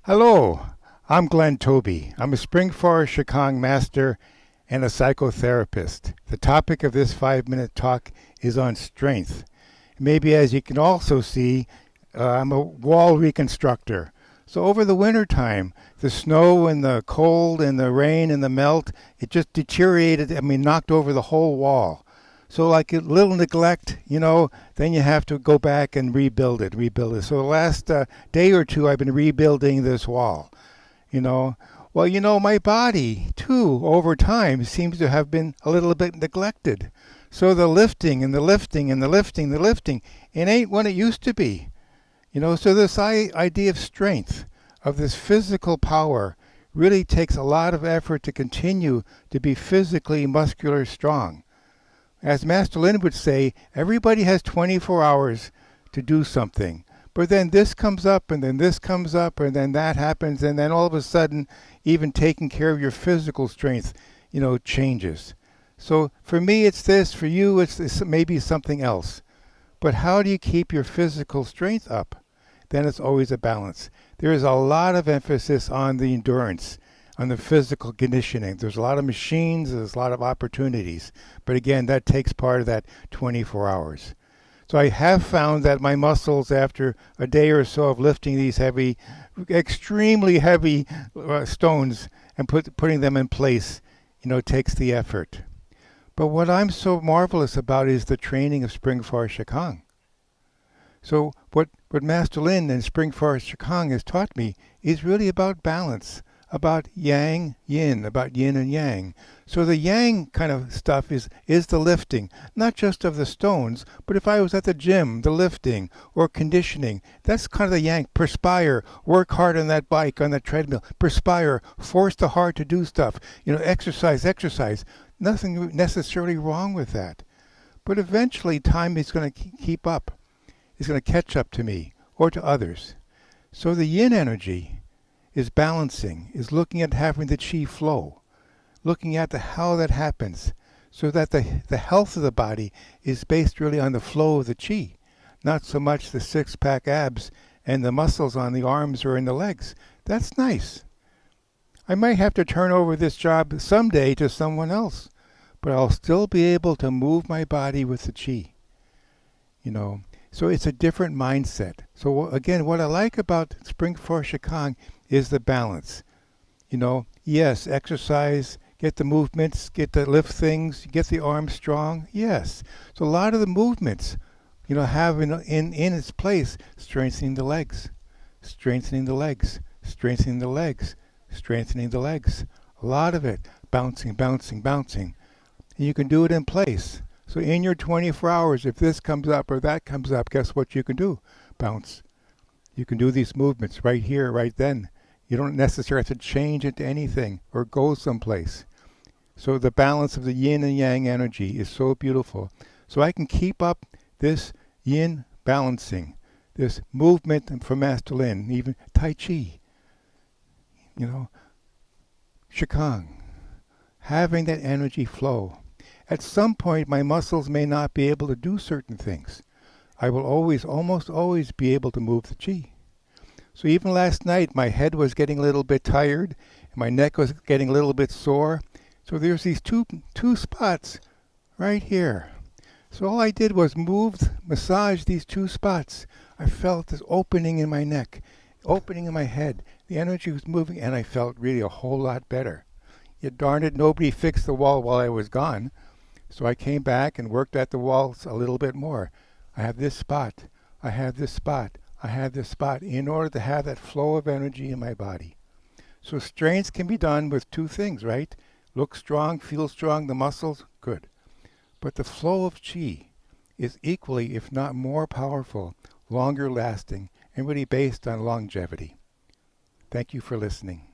Hello, I'm Glenn Tobey. I'm a Spring Forest Shikang master and a psychotherapist. The topic of this 5-minute talk is on strength. Maybe as you can also see, I'm a wall reconstructor. So over the winter time, the snow and the cold and the rain and the melt, it just deteriorated, knocked over the whole wall. So like a little neglect, then you have to go back and rebuild it. So the last day or two, I've been rebuilding this wall, you know. Well, my body, too, over time, seems to have been a little bit neglected. So the lifting and the lifting and the lifting, it ain't what it used to be. So this idea of strength, of this physical power, really takes a lot of effort to continue to be physically muscular strong. As Master Lin would say, everybody has 24 hours to do something. But then this comes up, and then this comes up, and then that happens, and then all of a sudden, even taking care of your physical strength, changes. So for me, it's this. For you, it's maybe something else. But how do you keep your physical strength up? Then it's always a balance. There is a lot of emphasis on the endurance, on the physical conditioning. There's a lot of machines, there's a lot of opportunities. But again, that takes part of that 24 hours. So I have found that my muscles, after a day or so of lifting these heavy, extremely heavy stones and putting them in place, takes the effort. But what I'm so marvelous about is the training of Spring Forest Shikang. So what Master Lin and Spring Forest Shikang has taught me is really about balance, about yang, yin, about yin and yang. So the yang kind of stuff is the lifting, not just of the stones, but if I was at the gym, the lifting or conditioning, that's kind of the yang. Perspire, work hard on that bike, on that treadmill. Perspire, force the heart to do stuff. Exercise. Nothing necessarily wrong with that. But eventually time is going to keep up. It's going to catch up to me or to others. So the yin energy is balancing, is looking at having the chi flow, looking at how that happens, so that the health of the body is based really on the flow of the chi, not so much the six-pack abs and the muscles on the arms or in the legs. That's nice. I might have to turn over this job someday to someone else, but I'll still be able to move my body with the chi. So it's a different mindset. So again, what I like about Spring Forest Shikang is the balance. Yes, exercise, get the movements, get to lift things, get the arms strong. Yes. So a lot of the movements, have in its place strengthening the legs, strengthening the legs, strengthening the legs, strengthening the legs. A lot of it, bouncing. And you can do it in place. So in your 24 hours, if this comes up or that comes up, guess what you can do? Bounce. You can do these movements right here, right then. You don't necessarily have to change into anything or go someplace. So the balance of the yin and yang energy is so beautiful. So I can keep up this yin balancing, this movement from Master Lin, even Tai Chi, Shikang, having that energy flow. At some point, my muscles may not be able to do certain things. I will almost always be able to move the chi. So even last night, my head was getting a little bit tired, and my neck was getting a little bit sore. So there's these two spots right here. So all I did was massage these two spots. I felt this opening in my neck, opening in my head. The energy was moving, and I felt really a whole lot better. Yet darn it, nobody fixed the wall while I was gone. So I came back and worked at the walls a little bit more. I have this spot. I have this spot. I have this spot in order to have that flow of energy in my body. So strength can be done with two things, right? Look strong, feel strong, the muscles, good. But the flow of chi is equally, if not more powerful, longer lasting, and really based on longevity. Thank you for listening.